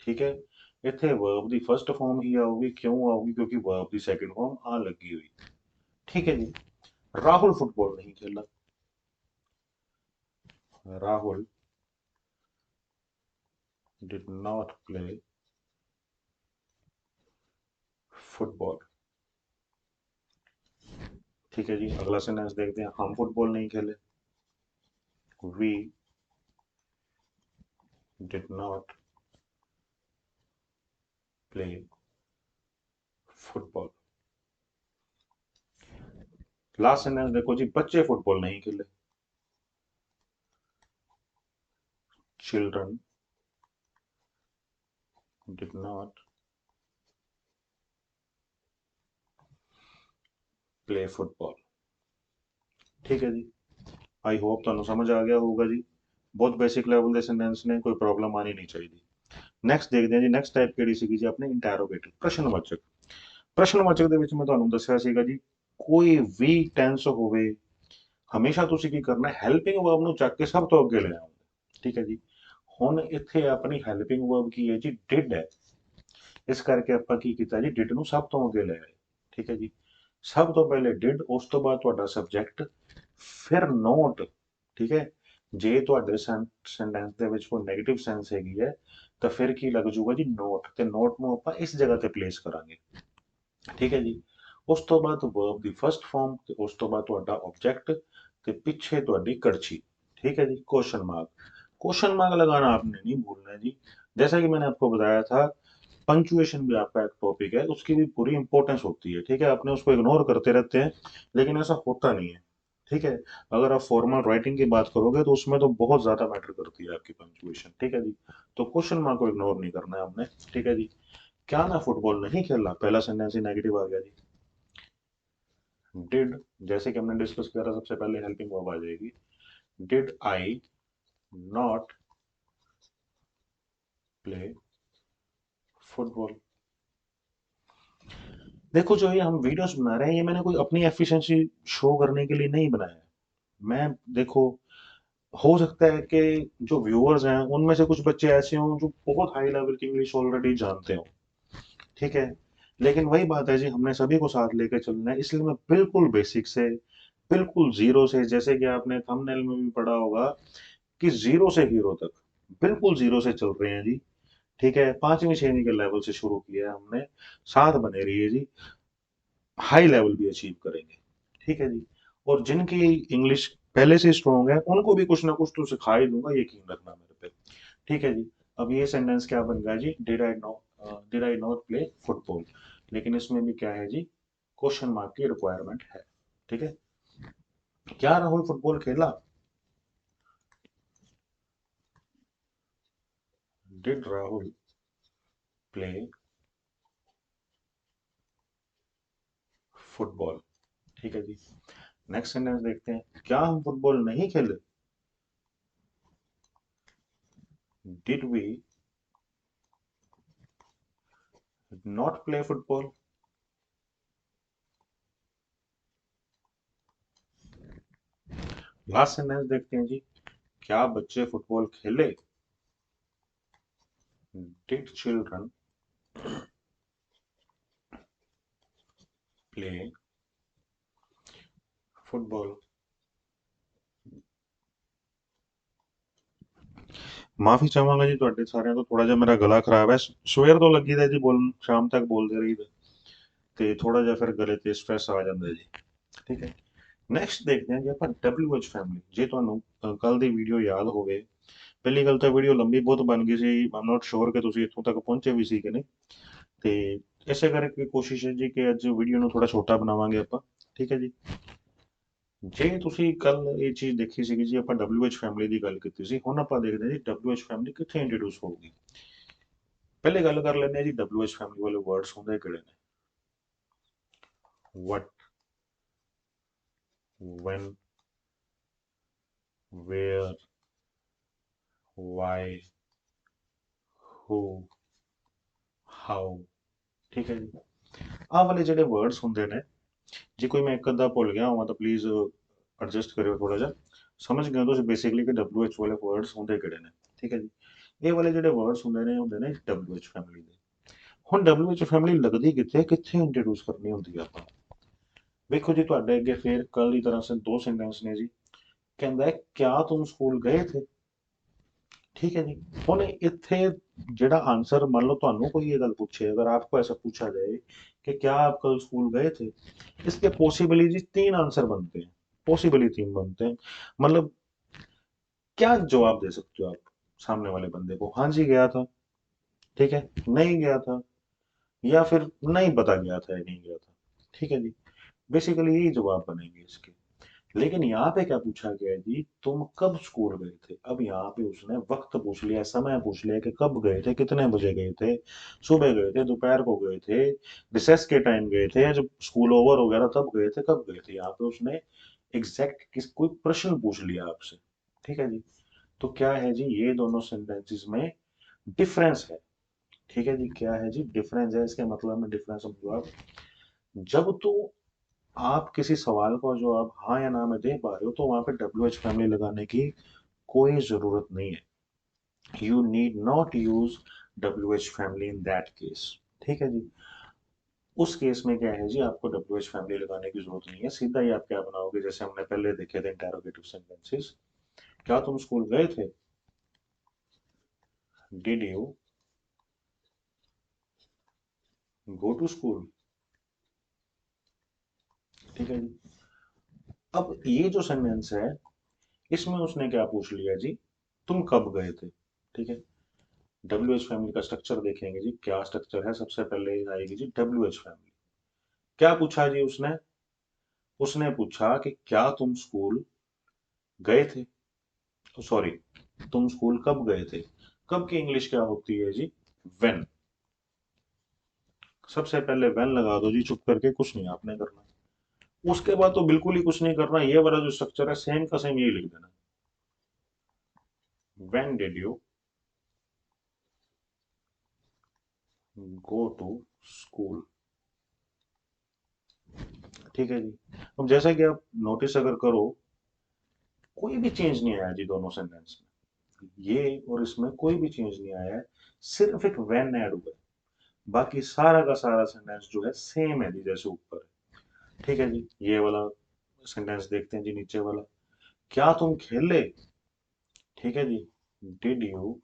[SPEAKER 1] ਠੀਕ ਹੈ, ਇੱਥੇ ਵਰਬ ਦੀ ਫਸਟ ਫਾਰਮ ਹੀ ਆਊਗੀ। ਕਿਉਂ ਆਊਗੀ? ਕਿਉਂਕਿ ਵਰਬ ਦੀ ਸੈਕਿੰਡ ਫਾਰਮ ਆ ਲੱਗੀ ਹੋਈ। ਠੀਕ ਹੈ ਜੀ, ਰਾਹੁਲ ਫੁੱਟਬਾਲ ਨਹੀਂ ਖੇਲਾ, Rahul did not play football। ठीक है जी, अगला सेंटेंस देखते हैं, हम फुटबॉल नहीं खेले, we did not play football। Last sentence देखो जी, बच्चे फुटबॉल नहीं खेले, children did not play football। ठीक है जी, आई होप ਤੁਹਾਨੂੰ ਸਮਝ ਆ ਗਿਆ ਹੋਊਗਾ ਜੀ। ਬਹੁਤ ਬੇਸਿਕ ਲੈਵਲ ਦੇ ਸੈਂਟੈਂਸ ਨੇ, ਕੋਈ ਪ੍ਰੋਬਲਮ ਆਣੀ ਨਹੀਂ ਚਾਹੀਦੀ। ਨੈਕਸਟ ਦੇਖਦੇ ਹਾਂ ਜੀ, ਨੈਕਸਟ ਟਾਈਪ ਕਿਹੜੀ ਸੀਗੀ ਜੀ, ਆਪਣੇ ਇੰਟੈਰੋਗੇਟਿਵ, ਪ੍ਰਸ਼ਨਵਾਚਕ। ਪ੍ਰਸ਼ਨਵਾਚਕ ਦੇ ਵਿੱਚ ਮੈਂ ਤੁਹਾਨੂੰ ਦੱਸਿਆ ਸੀਗਾ ਜੀ, ਕੋਈ ਵੀ ਟੈਂਸ ਹੋਵੇ, ਹਮੇਸ਼ਾ ਤੁਸੀਂ ਕੀ ਕਰਨਾ, ਹੈਲਪਿੰਗ ਵਰਬ ਨੂੰ ਚੱਕ ਕੇ ਸਭ ਤੋਂ ਅੱਗੇ ਲੈ ਆਉਣਾ। ਠੀਕ ਹੈ ਜੀ, ਹੁਣ ਇੱਥੇ ਆਪਣੀ ਹੈਲਪਿੰਗ ਵਰਬ ਕੀ ਹੈ ਜੀ, ਡਿਡ ਹੈ। ਇਸ ਕਰਕੇ ਆਪਾਂ ਕੀ ਕੀਤਾ ਜੀ, ਡਿਡ ਨੂੰ ਸਭ ਤੋਂ ਅੱਗੇ ਲੈ ਆਏ। ਠੀਕ ਹੈ ਜੀ, ਸਭ ਤੋਂ ਪਹਿਲੇ ਡਿਡ, ਉਸ ਤੋਂ ਬਾਅਦ ਤੁਹਾਡਾ ਸਬਜੈਕਟ, ਫਿਰ ਨੋਟ। ਠੀਕ ਹੈ, ਜੇ ਤੁਹਾਡੇ ਸੈਂਟੈਂਸ ਦੇ ਵਿੱਚ ਕੋਈ ਨੈਗੇਟਿਵ ਸੈਂਸ ਹੈਗੀ ਹੈ ਤਾਂ ਫਿਰ ਕੀ ਲੱਗ ਜੂਗਾ ਜੀ, ਨੋਟ। ਤੇ ਨੋਟ ਨੂੰ ਆਪਾਂ ਇਸ ਜਗ੍ਹਾ ਤੇ ਪਲੇਸ ਕਰਾਂਗੇ। ਠੀਕ ਹੈ ਜੀ, ਉਸ ਤੋਂ ਬਾਅਦ ਵਰਬ ਦੀ ਫਸਟ ਫਾਰਮ, ਤੇ ਉਸ ਤੋਂ ਬਾਅਦ ਤੁਹਾਡਾ ਆਬਜੈਕਟ, ਤੇ ਪਿੱਛੇ ਤੁਹਾਡੀ ਕੜਛੀ। ਠੀਕ ਹੈ ਜੀ, ਕੁਐਸਚਨ ਮਾਰਕ। क्वेश्चन मार्क लगाना आपने नहीं भूलना है जी। जैसा कि मैंने आपको बताया था, पंक्चुएशन भी आपका एक टॉपिक है, उसकी भी पूरी इंपॉर्टेंस होती है, ठीक है। अपने उसको इग्नोर करते रहते हैं, लेकिन ऐसा होता नहीं है, ठीक है। अगर आप फॉर्मल राइटिंग की बात करोगे तो उसमें तो बहुत ज्यादा मैटर करती है आपकी पंक्चुएशन, ठीक है जी। तो क्वेश्चन मार्क को इग्नोर नहीं करना है आपने, ठीक है जी। क्या मैं फुटबॉल नहीं खेला, पहला सेंटेंस ही नेगेटिव आ गया जी। डिड, जैसे कि हमने डिस्कस किया था, सबसे पहले हेल्पिंग वर्ब आ जाएगी। Did I not play football. देखो, जो ये हम वीडियोस बना रहे हैं, ये मैंने कोई अपनी एफिशिएंसी शो करने के लिए नहीं बनाया है। मैं, देखो, हो सकता है कि जो व्यूअर्स हैं उनमें से कुछ बच्चे ऐसे हों जो बहुत हाई लेवल की इंग्लिश ऑलरेडी जानते हो, ठीक है। लेकिन वही बात है जी, हमने सभी को साथ लेकर चलना है, इसलिए मैं बिल्कुल बेसिक से, बिल्कुल जीरो से, जैसे कि आपने थंबनेल में भी पढ़ा होगा कि जीरो से हीरो तक, बिल्कुल जीरो से चल रहे हैं जी, ठीक है। पांचवी छठवीं के लेवल से शुरू किया है हमने, साथ बने रहिए जी, हाई लेवल भी अचीव करेंगे, ठीक है जी। और जिनकी इंग्लिश पहले से स्ट्रांग है उनको भी कुछ ना कुछ तो सिखा ही दूंगा, यकीन रखना मेरे पे, ठीक है जी। अब ये सेंटेंस क्या बन गया जी, did I not play football, लेकिन इसमें भी क्या है जी, क्वेश्चन मार्क की रिक्वायरमेंट है, ठीक है। क्या राहुल फुटबॉल खेला, डिड राहुल प्ले फुटबॉल, ठीक है जी। नेक्स्ट सेंटेंस देखते हैं, क्या हम फुटबॉल नहीं खेले, did we not play football. Last sentence देखते हैं जी, क्या बच्चे फुटबॉल खेले, डिड चिल्ड्रन प्ले फुटबॉल। माफी चाहांगा जी ਤੁਹਾਡੇ ਸਾਰਿਆਂ ਤੋਂ, ਥੋੜਾ ਜਿਹਾ ਮੇਰਾ ਗਲਾ ਖਰਾਬ ਹੈ, ਸਵੇਰ ਤੋਂ ਲੱਗੀ ਦਾ ਜੀ ਬੋਲਣ, ਸ਼ਾਮ ਤੱਕ ਬੋਲਦੇ ਰਹੀਦਾ, ਤੇ ਥੋੜਾ ਜਿਹਾ ਫਿਰ ਗਲੇ ਤੇ ਸਟ੍ਰੈਸ ਆ ਜਾਂਦਾ ਜੀ, ਠੀਕ ਹੈ। ਨੈਕਸਟ ਦੇਖਦੇ ਹਾਂ ਜੀ ਆਪਾਂ WH ਫੈਮਿਲੀ। ਜੇ ਤੁਹਾਨੂੰ ਕੱਲ ਦੀ ਵੀਡੀਓ ਯਾਦ ਹੋਵੇ, ਪਹਿਲੀ ਗੱਲ ਤਾਂ ਵੀਡੀਓ ਲੰਬੀ ਬਹੁਤ ਬਣ ਗਈ ਸੀ, ਆਮ ਨਾਟ ਸ਼ੋਰ ਕਿ ਤੁਸੀਂ ਇੱਥੋਂ ਤੱਕ ਪਹੁੰਚੇ ਵੀ ਸੀ ਕਿ ਨਹੀਂ, ਤੇ ਇਸੇ ਕਰਕੇ ਕੋਸ਼ਿਸ਼ ਹੈ ਜੀ ਕਿ ਅੱਜ ਵੀਡੀਓ ਨੂੰ ਥੋੜਾ ਛੋਟਾ ਬਣਾਵਾਂਗੇ ਆਪਾਂ, ਠੀਕ ਹੈ ਜੀ। ਜੇ ਤੁਸੀਂ ਕੱਲ ਇਹ ਚੀਜ਼ ਦੇਖੀ ਸੀਗੀ ਜੀ, ਆਪਾਂ WH ਫੈਮਿਲੀ ਦੀ ਗੱਲ ਕੀਤੀ ਸੀ, ਹੁਣ ਆਪਾਂ ਦੇਖਦੇ ਹਾਂ ਜੀ WH ਫੈਮਿਲੀ ਕਿੱਥੇ ਇੰਟਰੋਡਿਊਸ ਹੋਊਗੀ। ਪਹਿਲੇ ਗੱਲ ਕਰ ਲੈਂਦੇ ਹਾਂ ਜੀ WH ਫੈਮਿਲੀ ਵਾਲੇ ਵਰਡਸ ਹੁੰਦੇ ਕਿਹੜੇ ਨੇ। What, when, where, why, who, how, ਠੀਕ ਹੈ ਜੀ। ਆਹ ਵਾਲੇ ਜਿਹੜੇ ਵਰਡਸ ਹੁੰਦੇ ਨੇ, ਜੇ ਕੋਈ ਮੈਂ ਇੱਕ ਅੱਧਾ ਭੁੱਲ ਗਿਆ ਹੋਵਾਂ ਤਾਂ ਪਲੀਜ਼ ਐਡਜਸਟ ਕਰਿਓ ਥੋੜਾ ਜਿਹਾ। ਸਮਝ ਗਏ ਹੋ ਤੁਸੀਂ ਬੇਸਿਕਲੀ ਕਿ WH ਵਾਲੇ ਵਰਡਸ ਹੁੰਦੇ ਕਿਹੜੇ ਨੇ, ਠੀਕ ਹੈ ਜੀ। ਇਹ ਵਾਲੇ ਜਿਹੜੇ ਵਰਡਸ ਹੁੰਦੇ ਨੇ WH ਫੈਮਿਲੀ ਦੇ। ਹੁਣ WH ਫੈਮਿਲੀ ਲੱਗਦੀ ਕਿੱਥੇ, ਕਿੱਥੇ ਇੰਟਰੋਡਿਊਸ ਕਰਨੀ ਹੁੰਦੀ ਆ ਆਪਾਂ। ਵੇਖੋ ਜੀ, ਤੁਹਾਡੇ ਅੱਗੇ ਫੇਰ ਕੱਲ ਦੀ ਤਰ੍ਹਾਂ ਸੇ ਦੋ ਸੈਂਟੈਂਸ ਨੇ ਜੀ। ਕਹਿੰਦਾ ਹੈ, ਕਿਆ ਤੁਮ ਸਕੂਲ ਗਏ ਥੇ, ठीक है जी। ਹੁਣ ਇੱਥੇ ਜਿਹੜਾ आंसर, मान लो ਤੁਹਾਨੂੰ कोई ये गल पूछे, अगर आपको ऐसा पूछा जाए कि क्या आप कल स्कूल गए थे, इसके पॉसिबली जी तीन आंसर बनते हैं, पॉसिबली तीन बनते हैं। मतलब क्या जवाब दे सकते हो आप सामने वाले बंदे को, हाँ जी गया था, ठीक है, नहीं गया था, या फिर नहीं पता गया था या नहीं गया था, ठीक है जी। बेसिकली यही जवाब बनेंगे इसके। लेकिन यहाँ पे क्या पूछा गया है जी, तुम कब स्कूल गए थे। अब यहाँ पे उसने वक्त पूछ लिया, समय पूछ लिया कि कब गए थे, कितने बजे गए थे, सुबह गए थे, दोपहर को गए थे, रिसेस के टाइम गए थे, जब स्कूल ओवर हो गया था तब गए थे, कब गए थे। यहाँ पे उसने एग्जैक्ट किस कोई प्रश्न पूछ लिया आपसे, ठीक है जी। तो क्या है जी, ये दोनों सेंटेंसेस में डिफरेंस है, ठीक है जी। क्या है जी, डिफरेंस है, इसके मतलब में डिफरेंस समझो आप। जब तो आप किसी सवाल का जवाब हाँ या ना में दे पा रहे हो, तो वहां पे WH फैमिली लगाने की कोई जरूरत नहीं है। You need not use WH family in that case, ठीक है जी। उस केस में क्या है जी, आपको WH फैमिली लगाने की जरूरत नहीं है, सीधा ही आप क्या बनाओगे, जैसे हमने पहले देखे थे इंटेरोगेटिव सेंटेंसेस। क्या तुम स्कूल गए थे, did you go to school, ठीक है जी। अब ये जो सेंटेंस है, इसमें उसने क्या पूछ लिया जी, तुम कब गए थे। ठीक है, डब्ल्यू एच फैमिली का स्ट्रक्चर देखेंगे जी, क्या स्ट्रक्चर है। सबसे पहले आएगी जी डब्ल्यू एच फैमिली। क्या पूछा जी उसने, उसने पूछा कि क्या तुम स्कूल गए थे, तो सॉरी, तुम स्कूल कब गए थे। कब की इंग्लिश क्या होती है जी, व्हेन। सबसे पहले व्हेन लगा दो जी, चुप करके, कुछ नहीं आपने करना। उसके बाद तो बिल्कुल ही कुछ नहीं करना, ये वाला जो स्ट्रक्चर है सेम का सेम यही लिख देना। When did you go to school. ठीक है जी। अब जैसा कि आप नोटिस अगर करो, कोई भी चेंज नहीं आया जी दोनों सेंटेंस में, ये और इसमें कोई भी चेंज नहीं आया है, सिर्फ एक व्हेन ऐड हुआ है। बाकी सारा का सारा सेंटेंस जो है सेम है जी, जैसे ऊपर है। ठीक है जी, ये वाला सेंटेंस देखते हैं जी, नीचे वाला। क्या तुम खेले। ठीक है जी, डिड यू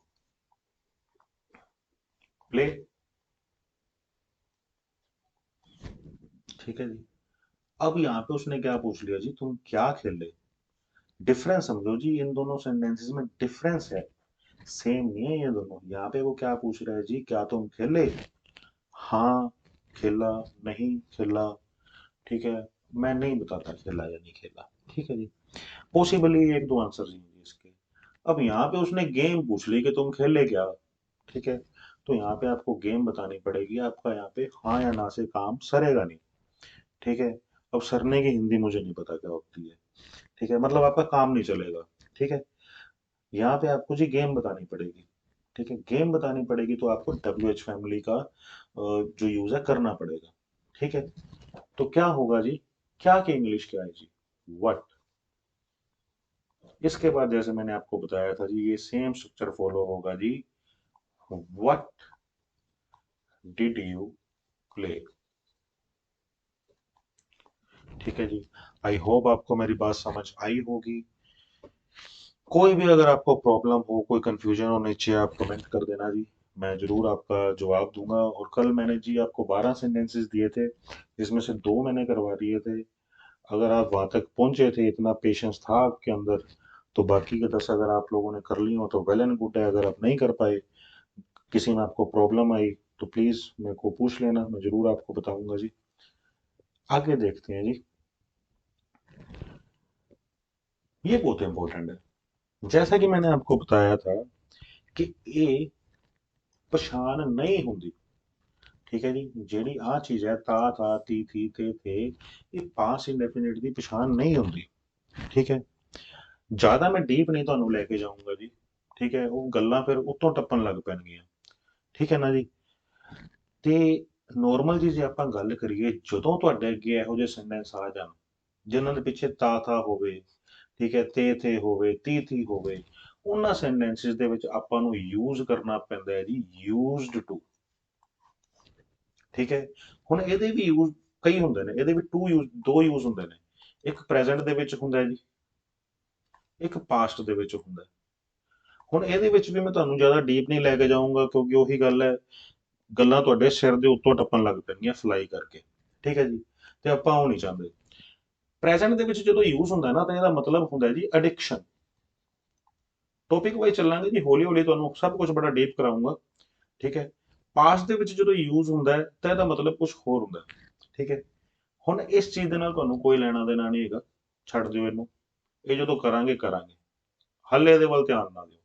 [SPEAKER 1] प्ले। ठीक है जी। अब यहाँ पे उसने क्या पूछ लिया जी, तुम क्या खेले। डिफरेंस समझो जी, इन दोनों सेंटेंसेस में डिफरेंस है, सेम नहीं है ये दोनों। यहाँ पे वो क्या पूछ रहा है जी, क्या तुम खेले। हाँ खेला, नहीं खेला। ठीक है, मैं नहीं बताता खेला या नहीं खेला। ठीक है जी, पॉसिबली एक दो आंसर होंगे इसके। अब यहाँ पे उसने गेम पूछ ली कि तुम खेले क्या। ठीक है, तो यहाँ पे आपको गेम बतानी पड़ेगी, आपका यहाँ पे हाँ या ना से काम सरेगा नहीं। ठीक है, अब सरने की हिंदी मुझे नहीं पता क्या होती है। ठीक है, मतलब आपका काम नहीं चलेगा। ठीक है, यहाँ पे आपको जी गेम बतानी पड़ेगी। ठीक है, गेम बतानी पड़ेगी तो आपको डब्ल्यू एच फैमिली का जो यूज है करना पड़ेगा। ठीक है, तो क्या होगा जी, क्या की इंग्लिश क्या है जी, वट। इसके बाद जैसे मैंने आपको बताया था जी, ये सेम स्ट्रक्चर फॉलो होगा जी। What did you play. ठीक है जी, आई होप आपको मेरी बात समझ आई होगी। कोई भी अगर आपको प्रॉब्लम हो, कोई कंफ्यूजन हो, नीचे आप कमेंट कर देना जी, मैं जरूर आपका जवाब दूंगा। और कल मैंने जी आपको 12 सेंटेंसेस दिए थे, जिसमें से दो मैंने करवा दिए थे। अगर आप वहां तक पहुंचे थे, इतना पेशेंस था आपके अंदर, तो बाकी के 10 अगर आप लोगों ने कर ली हो तो वेल एंड गुड है। अगर आप नहीं कर पाए, किसी में आपको प्रॉब्लम आई, तो प्लीज मेरे को पूछ लेना, मैं जरूर आपको बताऊंगा जी। आगे देखते हैं जी, ये बहुत इंपॉर्टेंट है। जैसा कि मैंने आपको बताया था कि ए पछाण नहीं होंगी। ठीक है जी, ਜਿਹੜੀ ਆ ਚੀਜ਼ ਹੈ ਤਾ ਥਾ ਤੀ ਥੀ ਤੇ ਥੇ, ਇਹ ਪਾਸ ਇੰडेफिनिट ਦੀ ਪਛਾਣ ਨਹੀਂ ਹੁੰਦੀ। ਠੀਕ ਹੈ, ਜ਼ਿਆਦਾ ਮੈਂ ਡੀਪ ਨਹੀਂ ਤੁਹਾਨੂੰ ਲੈ ਕੇ ਜਾਊਂਗਾ ਜੀ। ਠੀਕ ਹੈ, ਉਹ ਗੱਲਾਂ ਫਿਰ ਉੱਤੋਂ ਟੱਪਣ ਲੱਗ ਪੈਣਗੀਆਂ। ਠੀਕ ਹੈ ਨਾ ਜੀ। ਤੇ ਨੋਰਮਲ ਜੀ ਜੇ ਆਪਾਂ ਗੱਲ ਕਰੀਏ, ਜਦੋਂ ਤੁਹਾਡੇ ਅੱਗੇ ਇਹੋ ਜਿਹੇ ਸੈਂਟੈਂਸ ਆ ਜਾਣ ਜਿਨ੍ਹਾਂ ਦੇ ਪਿੱਛੇ ਤਾ ਥਾ ਹੋਵੇ, ਠੀਕ ਹੈ, ਤੇ ਥੇ ਹੋਵੇ, ਤੀ ਥੀ ਹੋਵੇ, ਉਹਨਾਂ ਸੈਂਟੈਂਸਿਸ ਦੇ ਵਿੱਚ ਆਪਾਂ ਨੂੰ ਯੂਜ਼ ਕਰਨਾ ਪੈਂਦਾ ਹੈ ਜੀ ਯੂਜ਼ਡ ਟੂ। ਠੀਕ ਹੈ, ਹੁਣ ਇਹਦੇ ਵੀ ਯੂਜ਼ ਕਈ ਹੁੰਦੇ ਨੇ, ਇਹਦੇ ਵੀ ਟੂ ਯੂਜ਼, ਦੋ ਯੂਜ਼ ਹੁੰਦੇ ਨੇ। ਇੱਕ ਪ੍ਰੈਜ਼ੈਂਟ ਦੇ ਵਿੱਚ ਹੁੰਦਾ ਹੈ ਜੀ, ਇੱਕ ਪਾਸਟ ਦੇ ਵਿੱਚ ਹੁੰਦਾ ਹੈ। ਹੁਣ ਇਹਦੇ ਵਿੱਚ ਵੀ ਮੈਂ ਤੁਹਾਨੂੰ ਜ਼ਿਆਦਾ ਡੀਪ ਨਹੀਂ ਲੈ ਕੇ ਜਾਊਂਗਾ, ਕਿਉਂਕਿ ਉਹੀ ਗੱਲ ਹੈ, ਗੱਲਾਂ ਤੁਹਾਡੇ ਸਿਰ ਦੇ ਉੱਤੋਂ ਟੱਪਣ ਲੱਗ ਪੈਣਗੀਆਂ ਫਲਾਈ ਕਰਕੇ। ਠੀਕ ਹੈ ਜੀ, ਤੇ ਆਪਾਂ ਉਹ ਨਹੀਂ ਚਾਹੁੰਦੇ। ਪ੍ਰੈਜ਼ੈਂਟ ਦੇ ਵਿੱਚ ਜਦੋਂ ਯੂਜ਼ ਹੁੰਦਾ ਨਾ, ਤਾਂ ਇਹਦਾ ਮਤਲਬ ਹੁੰਦਾ ਜੀ ਐਡਿਕਸ਼ਨ। ਟੌਪਿਕ ਵਾਈਜ਼ ਚੱਲਾਂਗੇ ਜੀ, ਹੌਲੀ ਹੌਲੀ ਤੁਹਾਨੂੰ ਸਭ ਕੁਝ ਬੜਾ ਡੀਪ ਕਰਾਊਂਗਾ। ਠੀਕ ਹੈ, ਪਾਸਟ ਦੇ ਵਿੱਚ ਜਦੋਂ ਯੂਜ਼ ਹੁੰਦਾ ਹੈ ਤਾਂ ਇਹਦਾ ਮਤਲਬ ਕੁਝ ਹੋਰ ਹੁੰਦਾ ਹੈ। ਠੀਕ ਹੈ, ਹੁਣ ਇਸ ਚੀਜ਼ ਦੇ ਨਾਲ ਤੁਹਾਨੂੰ ਕੋਈ ਲੈਣਾ ਦੇਣਾ ਨਹੀਂ ਹੈਗਾ, ਛੱਡ ਦਿਓ ਇਹਨੂੰ। ਇਹ ਜਦੋਂ ਕਰਾਂਗੇ ਕਰਾਂਗੇ, ਹੱਲੇ ਇਹਦੇ ਵੱਲ ਧਿਆਨ ਨਾ ਦਿਓ।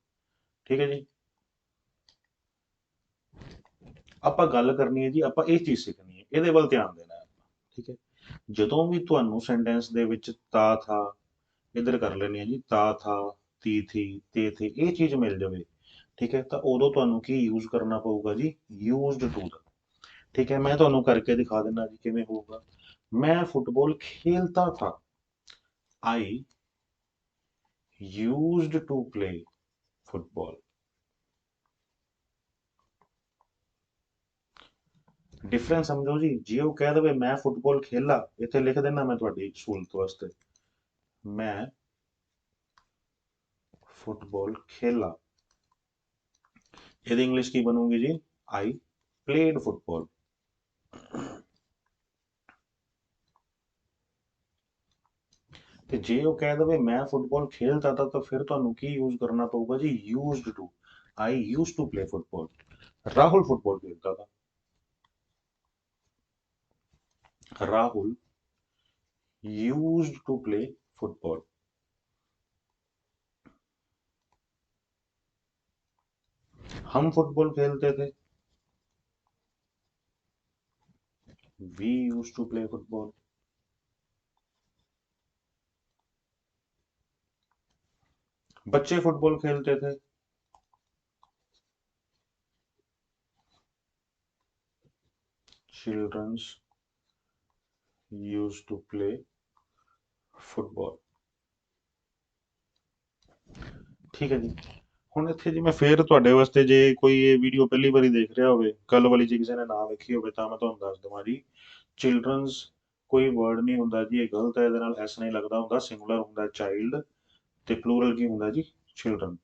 [SPEAKER 1] ਠੀਕ ਹੈ ਜੀ, ਆਪਾਂ ਗੱਲ ਕਰਨੀ ਹੈ ਜੀ, ਆਪਾਂ ਇਹ ਚੀਜ਼ ਸਿੱਖਣੀ ਹੈ, ਇਹਦੇ ਵੱਲ ਧਿਆਨ ਦੇਣਾ ਹੈ ਆਪਾਂ। ਠੀਕ ਹੈ, ਜਦੋਂ ਵੀ ਤੁਹਾਨੂੰ ਸੈਂਟੈਂਸ ਦੇ ਵਿੱਚ ਤਾ ਥਾ, ਇੱਧਰ ਕਰ ਲੈਣੀ ਹੈ ਜੀ, ਤਾ ਥਾ ਤੀ ਥੀ ਤੇ ਥੇ, ਇਹ ਚੀਜ਼ ਮਿਲ ਜਾਵੇ। ਠੀਕ ਹੈ, ਤਾਂ ਉਦੋਂ ਤੁਹਾਨੂੰ ਕੀ ਯੂਜ਼ ਕਰਨਾ ਪਊਗਾ ਜੀ, ਯੂਜ਼ਡ ਟੂ ਦਾ। ਠੀਕ ਹੈ, ਮੈਂ ਤੁਹਾਨੂੰ ਕਰਕੇ ਦਿਖਾ ਦਿੰਦਾ ਜੀ ਕਿਵੇਂ ਹੋਊਗਾ। ਮੈਂ ਫੁੱਟਬਾਲ ਖੇਲਤਾ ਥਾ, I used to play football. Difference समझो जी, जे वो कह दे मैं फुटबॉल खेला, इतने लिख देना मैं ਤੁਹਾਡੀ ਸਹੂਲਤ ਵਾਸਤੇ, मैं फुटबॉल खेला। ਇਹਦੀ इंग्लिश की बनूंगी जी, आई प्लेड फुटबॉल। ਤੇ ਜੇ ਉਹ ਕਹਿ ਦਵੇ ਮੈਂ ਫੁੱਟਬਾਲ ਖੇਲਦਾ ਤਾਂ ਫਿਰ ਤੁਹਾਨੂੰ ਕੀ ਯੂਜ਼ ਕਰਨਾ ਪਊਗਾ ਜੀ? Used to. I use to play football. Rahul football ਖੇਲਦਾ था। Rahul used to play football। हम फुटबॉल खेलते थे। We used to play football। बच्चे फुटबॉल खेलते थे। Childrens used to play football। ਠੀਕ ਹੈ ਜੀ। ਹੁਣ ਇੱਥੇ ਜੀ ਮੈਂ ਫੇਰ ਤੁਹਾਡੇ ਵਾਸਤੇ, ਜੇ ਕੋਈ ਇਹ ਵੀਡੀਓ ਪਹਿਲੀ ਵਾਰੀ ਦੇਖ ਰਿਹਾ ਹੋਵੇ, ਕੱਲ ਵਾਲੀ ਜੇ ਕਿਸੇ ਨੇ ਨਾ ਵੇਖੀ ਹੋਵੇ, ਤਾਂ ਮੈਂ ਤੁਹਾਨੂੰ ਦੱਸ ਦੇਵਾਂ ਜੀ, ਚਿਲਡਰਨਸ ਕੋਈ ਵਰਡ ਨਹੀਂ ਹੁੰਦਾ ਜੀ, ਇਹ ਗਲਤ ਹੈ, ਇਹਦੇ ਨਾਲ ਐਸ ਨਹੀਂ ਲੱਗਦਾ ਹੁੰਦਾ, ਸਿੰਗੂਲਰ ਹੁੰਦਾ ਚਾਈਲਡ, ਤੇ ਪਲੂਰਲ ਕੀ ਹੁੰਦਾ ਜੀ? ਚਿਲਡਰਨ।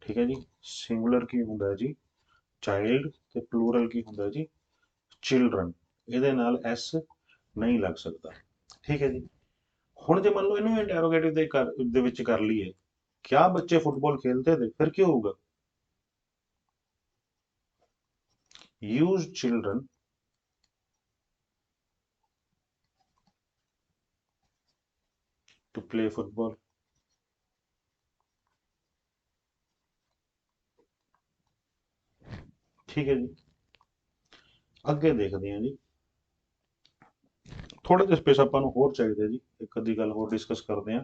[SPEAKER 1] ਠੀਕ ਹੈ ਜੀ। ਸਿੰਗੂਲਰ ਕੀ ਹੁੰਦਾ ਜੀ? ਚਾਈਲਡ, ਤੇ ਪਲੂਰਲ ਕੀ ਹੁੰਦਾ ਜੀ? ਚਿਲਡਰਨ। ਇਹਦੇ ਨਾਲ ਐਸ ਨਹੀਂ ਲੱਗ ਸਕਦਾ। ਠੀਕ ਹੈ ਜੀ। ਹੁਣ ਜੇ ਮੰਨ ਲਓ ਇਹਨੂੰ ਇੰਟਰੋਗੇਟਿਵ ਦੇ ਵਿੱਚ ਕਰ ਲਈਏ, क्या बच्चे फुटबॉल खेलते थे, फिर क्यों होगा? Use children to play football. ठीक है जी। ਅੱਗੇ ਦੇਖਦੇ ਹਾਂ ਜੀ। ਥੋੜੇ ਜਿਹਾ ਸਪੇਸ ਆਪਾਂ ਨੂੰ ਹੋਰ ਚਾਹੀਦਾ ਜੀ, ਇੱਕ ਅੱਧੀ ਗੱਲ ਹੋਰ ਡਿਸਕਸ ਕਰਦੇ ਹਾਂ।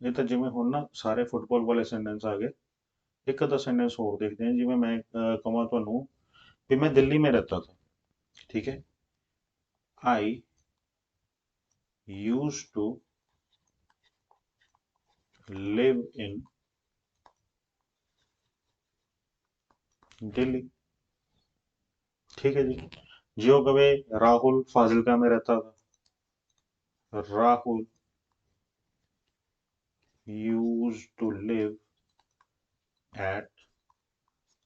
[SPEAKER 1] ਇਹ ਤਾਂ ਜਿਵੇਂ ਹੁਣ ਨਾ ਸਾਰੇ ਫੁੱਟਬਾਲ ਵਾਲੇ ਸੈਂਟੈਂਸ ਆ ਗਏ, ਇੱਕ ਅੱਧਾ ਸੈਂਟੈਂਸ ਹੋਰ ਦੇਖਦੇ ਹਾਂ। ਜਿਵੇਂ ਮੈਂ ਕਹਾਂ ਤੁਹਾਨੂੰ ਵੀ ਮੈਂ ਦਿੱਲੀ में रहता था। ठीक है। I use to live in Delhi. ठीक है जी। जियो कवे राहुल फाजिलका में रहता था। Rahul used to live at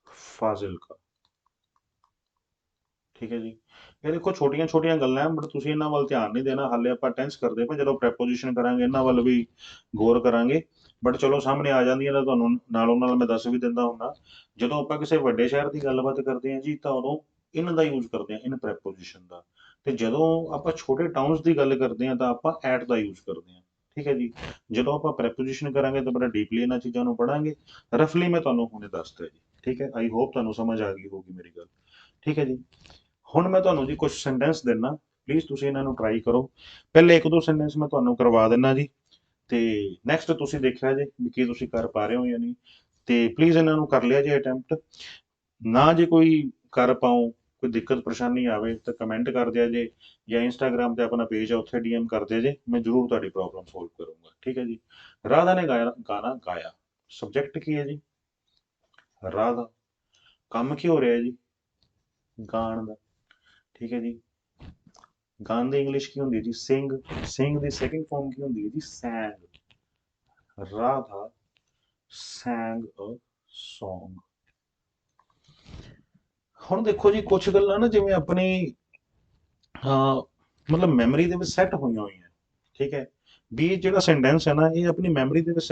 [SPEAKER 1] Fazilka. ਠੀਕ ਹੈ ਜੀ। ਇਹ ਦੇਖੋ ਛੋਟੀਆਂ ਛੋਟੀਆਂ ਗੱਲਾਂ ਹੈ, ਬਟ ਤੁਸੀਂ ਇਹਨਾਂ ਵੱਲ ਧਿਆਨ ਨਹੀਂ ਦੇਣਾ, ਹਾਲੇ ਆਪਾਂ ਟੈਂਸ ਕਰਦੇ ਪਏ, ਜਦੋਂ ਪ੍ਰੈਪੋਜੀਸ਼ਨ ਕਰਾਂਗੇ ਇਹਨਾਂ ਵੱਲ ਵੀ ਗੌਰ ਕਰਾਂਗੇ। ਬਟ ਚਲੋ ਸਾਹਮਣੇ ਆ ਜਾਂਦੀਆਂ ਤਾਂ ਤੁਹਾਨੂੰ ਨਾਲੋਂ ਨਾਲ ਮੈਂ ਦੱਸ ਵੀ ਦਿੰਦਾ ਹੁੰਦਾ। ਜਦੋਂ ਆਪਾਂ ਕਿਸੇ ਵੱਡੇ ਸ਼ਹਿਰ ਦੀ ਗੱਲਬਾਤ ਕਰਦੇ ਹਾਂ ਜੀ, ਤਾਂ ਉਦੋਂ ਇਨ ਦਾ ਯੂਜ਼ ਕਰਦੇ ਹਾਂ, ਇਨ ਪ੍ਰੈਪੋਜੀਸ਼ਨ ਦਾ। ਤੇ ਜਦੋਂ ਆਪਾਂ ਛੋਟੇ ਟਾਊਨਸ ਦੀ ਗੱਲ ਕਰਦੇ ਹਾਂ ਤਾਂ ਆਪਾਂ ਐਟ ਦਾ ਯੂਜ਼ ਕਰਦੇ ਹਾਂ। ਠੀਕ ਹੈ ਜੀ। ਜਦੋਂ ਆਪਾਂ ਪ੍ਰੈਪੋਜੀਸ਼ਨ ਕਰਾਂਗੇ ਤਾਂ ਬੜਾ ਡੀਪਲੀ ਇਹਨਾਂ ਚੀਜ਼ਾਂ ਨੂੰ ਪੜਾਂਗੇ। ਰਫਲੀ ਮੈਂ ਤੁਹਾਨੂੰ ਹੁਣੇ ਦੱਸਦਾ ਜੀ। ਠੀਕ ਹੈ। ਆਈ ਹੋਪ ਤੁਹਾਨੂੰ ਸਮਝ ਆ ਗਈ ਹੋਊਗੀ ਮੇਰੀ ਗੱਲ। ਠੀਕ ਹੈ ਜੀ। ਹੁਣ ਮੈਂ ਤੁਹਾਨੂੰ ਜੀ ਕੁਝ ਸੈਂਟੈਂਸ ਦਿੰਦਾ, ਪਲੀਜ਼ ਤੁਸੀਂ ਇਹਨਾਂ ਨੂੰ ਟਰਾਈ ਕਰੋ। ਪਹਿਲੇ ਇੱਕ ਦੋ ਸੈਂਟੈਂਸ ਮੈਂ ਤੁਹਾਨੂੰ ਕਰਵਾ ਦਿੰਦਾ ਜੀ, ਤੇ ਨੈਕਸਟ ਤੁਸੀਂ ਦੇਖਿਆ ਜੇ ਵੀ ਕੀ ਤੁਸੀਂ ਕਰ ਪਾ ਰਹੇ ਹੋ ਜਾਂ ਨਹੀਂ। ਤੇ ਪਲੀਜ਼ ਇਹਨਾਂ ਨੂੰ ਕਰ ਲਿਆ ਜੇ ਅਟੈਂਪਟ। ਨਾ ਜੇ ਕੋਈ ਕਰ ਪਾਓ, ਕੋਈ ਦਿੱਕਤ ਪਰੇਸ਼ਾਨੀ ਆਵੇ ਤਾਂ ਕਮੈਂਟ ਕਰ ਦਿਆ ਜੇ, ਜਾਂ ਇੰਸਟਾਗ੍ਰਾਮ ਤੇ ਆਪਣਾ ਪੇਜ ਹੈ ਉੱਥੇ ਡੀਐਮ ਕਰ ਦਿਆ ਜੇ, ਮੈਂ ਜ਼ਰੂਰ ਤੁਹਾਡੀ ਪ੍ਰੋਬਲਮ ਸੋਲਵ ਕਰੂੰਗਾ। ਠੀਕ ਹੈ ਜੀ। ਰਾਧਾ ਨੇ ਗਾਣਾ ਗਾਇਆ। ਸਬਜੈਕਟ ਕੀ ਹੈ ਜੀ? ਰਾਧਾ। ਕੰਮ ਕੀ ਹੋ ਰਿਹਾ ਜੀ? ਗਾਣ ਦਾ। ਠੀਕ ਹੈ ਜੀ। ਗਾਣ ਦੀ ਇੰਗਲਿਸ਼ ਕੀ ਹੁੰਦੀ ਹੈ ਜੀ? ਸਿੰਗ। ਸਿੰਗ ਦੀ ਸੈਕਿੰਡ ਫਾਰਮ ਕੀ ਹੁੰਦੀ ਹੈ ਜੀ? ਸੈਂਗ। ਰਾਧਾ ਸੈਂਗ ਅ ਸੌਂਗ। ਹੁਣ ਦੇਖੋ ਜੀ, ਕੁਝ ਗੱਲਾਂ ਨਾ ਜਿਵੇਂ ਆਪਣੀ ਮਤਲਬ ਮੈਮਰੀ ਦੇ ਵਿੱਚ ਸੈੱਟ ਹੋਈਆਂ ਹੋਈਆਂ। ਠੀਕ ਹੈ। ਵੀ ਇਹ ਜਿਹੜਾ ਸੈਂਟੈਂਸ ਹੈ ਨਾ, ਇਹ ਆਪਣੀ ਮੈਮਰੀ ਦੇ ਵਿੱਚ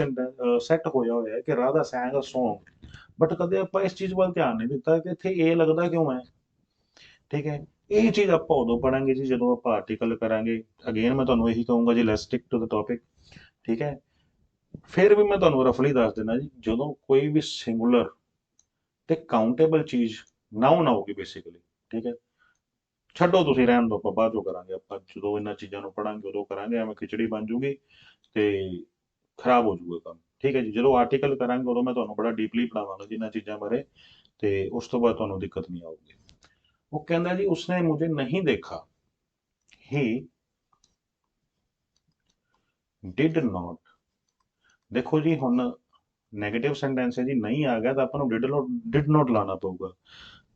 [SPEAKER 1] ਸੈੱਟ ਹੋਇਆ ਹੋਇਆ ਹੈ ਕਿ ਰਾਧਾ ਸੈਂਗ ਅ ਸੌਂਗ। ਬਟ ਕਦੇ ਆਪਾਂ ਇਸ ਚੀਜ਼ ਵੱਲ ਧਿਆਨ ਨਹੀਂ ਦਿੱਤਾ ਕਿ ਇੱਥੇ ਇਹ ਲੱਗਦਾ ਕਿਉਂ ਹੈ। ਠੀਕ ਹੈ। ਇਹ ਚੀਜ਼ ਆਪਾਂ ਉਦੋਂ ਪੜਾਂਗੇ ਜੀ ਜਦੋਂ ਆਪਾਂ ਆਰਟੀਕਲ ਕਰਾਂਗੇ। ਅਗੇਨ ਮੈਂ ਤੁਹਾਨੂੰ ਇਹੀ ਕਹੂੰਗਾ ਜੀ, let's stick to the topic. ਠੀਕ ਹੈ। ਫਿਰ ਵੀ ਮੈਂ ਤੁਹਾਨੂੰ ਰਫਲੀ ਦੱਸ ਦਿੰਦਾ ਜੀ, ਜਦੋਂ ਕੋਈ ਵੀ ਸਿੰਗੂਲਰ ਤੇ ਕਾਊਂਟੇਬਲ ਚੀਜ਼ ਨਾਉਨ ਆਊਗੀ ਬੇਸਿਕਲੀ। ਠੀਕ ਹੈ। ਛੱਡੋ ਤੁਸੀਂ, ਰਹਿਣ ਦਿਓ, ਆਪਾਂ ਬਾਅਦ ਚੋਂ ਕਰਾਂਗੇ। ਆਪਾਂ ਜਦੋਂ ਇਹਨਾਂ ਚੀਜ਼ਾਂ ਨੂੰ ਪੜਾਂਗੇ ਉਦੋਂ ਕਰਾਂਗੇ, ਐਵੇਂ ਖਿਚੜੀ ਬਣ ਜੂਗੀ ਤੇ ਖਰਾਬ ਹੋ ਜਾਊਗਾ ਕੰਮ। ਠੀਕ ਹੈ ਜੀ। ਜਦੋਂ ਆਰਟੀਕਲ ਕਰਾਂਗੇ ਉਦੋਂ ਮੈਂ ਤੁਹਾਨੂੰ ਬੜਾ ਡੀਪਲੀ ਪੜਾਵਾਂਗਾ ਜੀ ਇਹਨਾਂ ਚੀਜ਼ਾਂ ਬਾਰੇ, ਤੇ ਉਸ ਤੋਂ ਬਾਅਦ ਤੁਹਾਨੂੰ ਦਿੱਕਤ ਨਹੀਂ ਆਊਗੀ। वो कहता है जी उसने मुझे नहीं देखा। ही डिड नॉट। देखो जी हुन नेगेटिव सेंटेंस है जी, नहीं आ गया तो अपन डिड नॉट लाना पड़ेगा।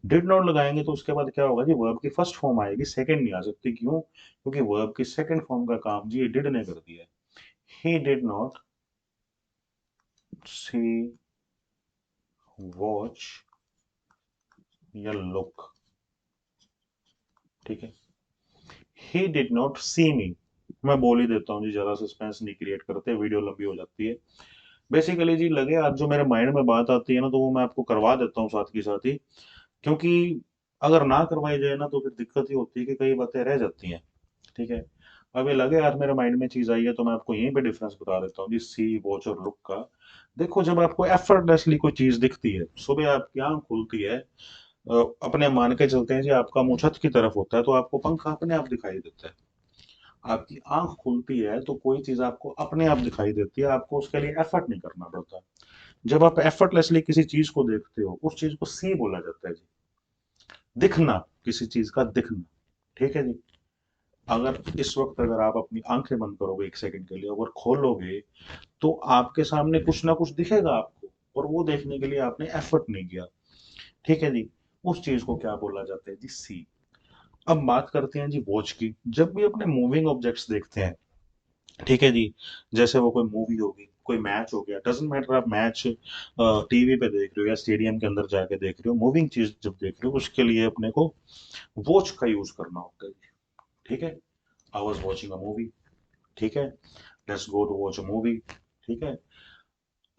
[SPEAKER 1] डिड नॉट लगाएंगे तो उसके बाद क्या होगा जी? वर्ब की फर्स्ट फॉर्म आएगी, सेकंड नहीं आ सकती। क्यों? क्योंकि वर्ब की सेकंड फॉर्म का काम जी डिड ने कर दिया है। He did not see watch या लुक, ठीक है। ही डिड नॉट सी मी, मैं बोल ही देता हूँ जी, जरा सस्पेंस नहीं क्रिएट करते, वीडियो लंबी हो जाती है। बेसिकली जी लगे आज जो मेरे माइंड में बात आती है ना, तो वो मैं आपको करवा देता हूँ साथ के साथ ही, क्योंकि अगर ना करवाई जाए ना तो फिर दिक्कत ही होती है कि कई बातें रह जाती हैं, ठीक है। अब ये लगे यार मेरे माइंड में चीज आई है, तो मैं आपको यहीं पे डिफरेंस बता देता हूँ जी, सी वॉच और लुक का। देखो जब आपको एफर्टलेसली कोई चीज दिखती है, सुबह आपकी आंख खुलती है, अपने मान के चलते हैं जी, आपका मुंह छत की तरफ होता है तो आपको पंखा अपने आप दिखाई देता है। आपकी आंख खुलती है तो कोई चीज आपको अपने आप दिखाई देती है, आपको उसके लिए एफर्ट नहीं करना पड़ता। जब आप एफर्टलेसली किसी चीज को देखते हो, उस चीज को सी बोला जाता है जी, दिखना, किसी चीज का दिखना, ठीक है जी। अगर इस वक्त अगर आप अपनी आंखें बंद करोगे एक सेकंड के लिए, अगर खोलोगे, तो आपके सामने कुछ ना कुछ दिखेगा आपको, और वो देखने के लिए आपने एफर्ट नहीं किया, ठीक है जी। उस चीज को क्या बोला जाता है जी, सी। अब बात करते हैं जी वॉच की। जब भी अपने मूविंग ऑब्जेक्ट्स देखते हैं, ठीक है जी, जैसे वो कोई मूवी होगी, कोई मैच हो गया, डजेंट मैटर आप मैच टीवी पे देख रहे हो या स्टेडियम के अंदर जाके देख रहे हो, मूविंग चीज जब देख रहे हो उसके लिए अपने को वॉच का यूज करना होता है, ठीक है। I was watching a movie, ठीक है, let's go to watch a movie, ठीक है।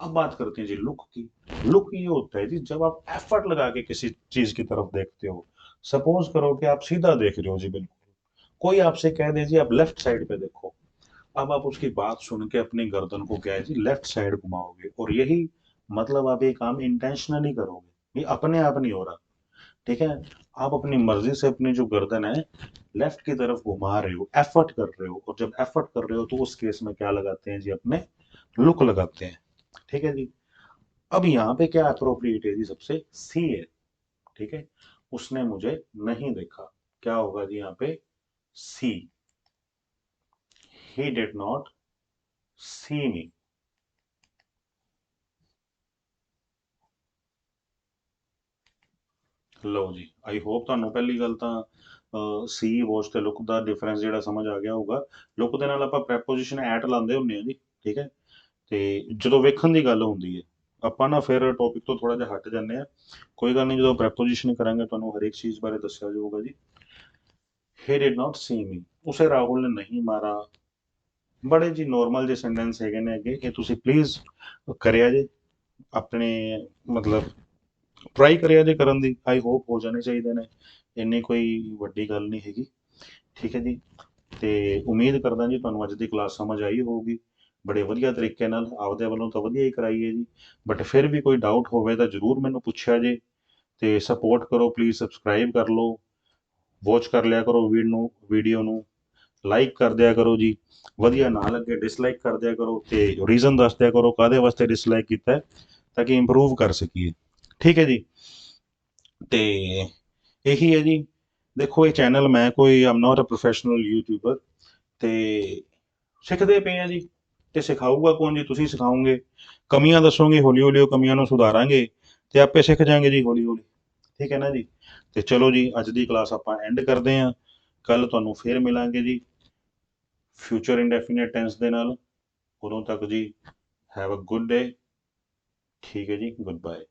[SPEAKER 1] अब बात करते हैं जी लुक की। लुक ये होता है जी जब आप एफर्ट लगा के किसी चीज की तरफ देखते हो। सपोज करो कि आप सीधा देख रहे हो जी, बिल्कुल, कोई आपसे कह दे जी आप लेफ्ट साइड पे देखो, अब आप उसकी बात सुन के अपनी गर्दन को क्या है जी, लेफ्ट साइड घुमाओगे, और यही मतलब आप ये काम इंटेंशनली करोगे, ये अपने आप नहीं हो रहा, ठीक है। आप अपनी मर्जी से अपनी जो गर्दन है लेफ्ट की तरफ घुमा रहे हो, एफर्ट कर रहे हो, और जब एफर्ट कर रहे हो तो उस केस में क्या लगाते हैं जी, अपने लुक लगाते हैं, ठीक है जी। अब यहाँ पे क्या अप्रोप्रिएट है जी, सबसे सी है, ठीक है। उसने मुझे नहीं देखा, क्या होगा जी यहाँ पे, see. He did not see me. लो जी, आई होप ਤੁਹਾਨੂੰ ਪਹਿਲੀ ਗੱਲ ਤਾਂ ਸੀ ਵਾਚ ਤੇ ਲੁੱਕ ਦਾ ਡਿਫਰੈਂਸ ਜਿਹੜਾ ਸਮਝ ਆ ਗਿਆ ਹੋਊਗਾ। ਲੁੱਕ ਦੇ ਨਾਲ ਆਪਾਂ ਪ੍ਰੈਪੋਜੀਸ਼ਨ ਐਟ ਲਾਉਂਦੇ ਹੁੰਦੇ ਆ ਜੀ, ਠੀਕ ਹੈ। ਤੇ ਜਦੋਂ ਵੇਖਣ ਦੀ ਗੱਲ ਹੁੰਦੀ ਹੈ, ਆਪਾਂ ਨਾ ਫਿਰ ਟੌਪਿਕ ਤੋਂ ਥੋੜਾ ਜਿਹਾ ਹਟ ਜਾਂਦੇ ਆ। ਕੋਈ ਗੱਲ ਨਹੀਂ, ਜਦੋਂ ਪ੍ਰੈਪੋਜੀਸ਼ਨ ਕਰਾਂਗੇ ਤੁਹਾਨੂੰ ਹਰੇਕ ਚੀਜ਼ ਬਾਰੇ ਦੱਸਿਆ ਜਾਊਗਾ ਜੀ। he did not see me, ਉਸੇ ਰਾਹੁਲ ਨੇ ਨਹੀਂ ਮਾਰਾ, ਬੜੇ ਜੀ ਨੋਰਮਲ ਜਿਹੇ ਸੈਂਟੈਂਸ ਹੈਗੇ ਨੇ ਅੱਗੇ, ਇਹ ਤੁਸੀਂ ਪਲੀਜ਼ ਕਰਿਆ ਜੇ ਆਪਣੇ, ਮਤਲਬ ਟਰਾਈ ਕਰਿਆ ਜੇ ਕਰਨ ਦੀ, ਆਈ ਹੋਪ ਹੋ ਜਾਣੇ ਚਾਹੀਦੇ ਨੇ, ਇੰਨੀ ਕੋਈ ਵੱਡੀ ਗੱਲ ਨਹੀਂ ਹੈਗੀ, ਠੀਕ ਹੈ ਜੀ। ਤੇ ਉਮੀਦ ਕਰਦਾ ਜੀ ਤੁਹਾਨੂੰ ਅੱਜ ਦੀ ਕਲਾਸ ਸਮਝ ਆਈ ਹੋਊਗੀ, ਬੜੇ ਵਧੀਆ ਤਰੀਕੇ ਨਾਲ, ਆਪਦੇ ਵੱਲੋਂ ਤਾਂ ਵਧੀਆ ਹੀ ਕਰਾਈ ਹੈ ਜੀ, ਬਟ ਫਿਰ ਵੀ ਕੋਈ ਡਾਊਟ ਹੋਵੇ ਤਾਂ ਜ਼ਰੂਰ ਮੈਨੂੰ ਪੁੱਛਿਆ ਜੇ। ਤੇ ਸਪੋਰਟ ਕਰੋ ਪਲੀਜ਼, ਸਬਸਕ੍ਰਾਈਬ ਕਰ ਲਓ, ਵਾਚ ਕਰ ਲਿਆ ਕਰੋ ਵੀਡੀਓ ਨੂੰ, ਲਾਈਕ ਕਰ ਦਿਆ ਕਰੋ ਜੀ, ਵਧੀਆ ਨਾ ਲੱਗੇ ਡਿਸਲਾਈਕ ਕਰ ਦਿਆ ਕਰੋ, ਤੇ ਰੀਜ਼ਨ ਦੱਸ ਦਿਆ ਕਰੋ ਕਾਹਦੇ ਵਾਸਤੇ ਡਿਸਲਾਈਕ ਕੀਤਾ ਹੈ, ਤਾਂ ਕਿ ਇੰਪਰੂਵ ਕਰ ਸਕੀਏ, ਠੀਕ ਹੈ ਜੀ। ਤੇ ਇਹੀ ਹੈ ਜੀ, ਦੇਖੋ ਇਹ ਚੈਨਲ ਮੈਂ ਕੋਈ ਆਮ ਨਾਟ ਅ ਪ੍ਰੋਫੈਸ਼ਨਲ ਯੂਟਿਊਬਰ, ਤੇ ਸਿੱਖਦੇ ਪਏ ਆ ਜੀ, ਤੇ ਸਿਖਾਊਗਾ ਕੌਣ ਜੀ, ਤੁਸੀਂ ਸਿਖਾਓਗੇ, ਕਮੀਆਂ ਦੱਸੋਗੇ, ਹੌਲੀ ਹੌਲੀ ਉਹ ਕਮੀਆਂ ਨੂੰ ਸੁਧਾਰਾਂਗੇ, ਤੇ ਆਪੇ ਸਿੱਖ ਜਾਾਂਗੇ ਜੀ ਹੌਲੀ ਹੌਲੀ, ਠੀਕ ਹੈ ਨਾ ਜੀ। ਤੇ ਚਲੋ ਜੀ ਅੱਜ ਦੀ ਕਲਾਸ ਆਪਾਂ ਐਂਡ ਕਰਦੇ ਹਾਂ, ਕੱਲ ਤੁਹਾਨੂੰ ਫੇਰ ਮਿਲਾਂਗੇ ਜੀ ਫਿਊਚਰ ਇੰਡੈਫੀਨਿਟ ਟੈਂਸ ਦੇ ਨਾਲ। ਉਦੋਂ ਤੱਕ ਜੀ ਹੈਵ ਅ ਗੁੱਡ ਡੇ, ਠੀਕ ਹੈ ਜੀ, ਗੁੱਡ ਬਾਏ।